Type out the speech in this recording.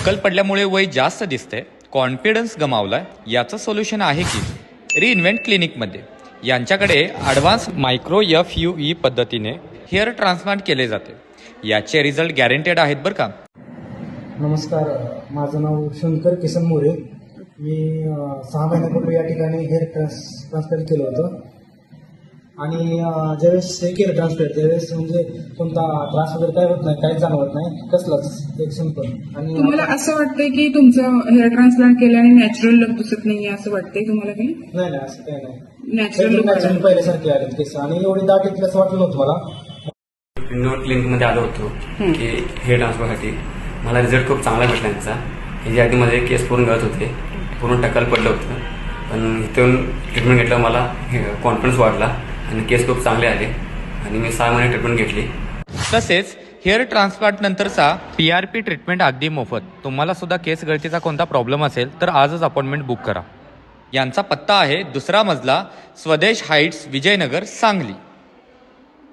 टक्कल पडल्यामुळे वय जास्त दिसते, कॉन्फिडन्स गमावलाय, याचं सोल्युशन आहे की रिइन्व्हेंट क्लिनिकमध्ये. यांच्याकडे ॲडव्हान्स मायक्रो FUE पद्धतीने हेअर ट्रान्सप्लांट केले जाते. याचे रिझल्ट गॅरंटेड आहेत बरं का. नमस्कार, माझं नाव शंकर किसन मोरे. मी 6 महिन्यापूर्वी या ठिकाणी हेअर ट्रान्सप्लांट केलं होतं. आणि ज्यावेळेस हे केलं ट्रान्सप्लांट त्यावेळेस म्हणजे कोणता त्रास वगैरे काय होत नाही, काहीच जाणवत नाही, कसलाच एक सिंपल. आणि तुम्हाला असं वाटतंय की तुमचं हेअर ट्रान्सप्लांट केल्याने नॅचरल लुक दिसत नाहीये असं वाटतंय तुम्हाला काही? नाही नाही, असं काही नाही. नॅचरल लुक नॅचरल पहिल्यासारखे आले केस आणि एवढी दाट येतील असं वाटलं नव्हतं मला. रिन्यूअल क्लिनिकमध्ये आलो होतो की हेअर ट्रान्सफरसाठी. मला रिझल्ट खूप चांगला भेटला त्यांचा. ह्याच्या आधी माझे केस पूर्ण गळत होते, पूर्ण टक्कल पडलं होतं. पण इथून ट्रीटमेंट घेतलं मला कॉन्फिडन्स वाढला आणि केस खूप चांगले आले आणि मी 6 महिने ट्रीटमेंट घेतली. तसेच हेअर ट्रान्सप्लांट नंतरचा PRP ट्रीटमेंट अगदी मोफत. तुम्हाला सुद्धा केस गळतीचा कोणता प्रॉब्लेम असेल तर आजच अपॉइंटमेंट बुक करा. यांचा पत्ता आहे 2रा मजला, स्वदेश हाईट्स, विजयनगर, सांगली.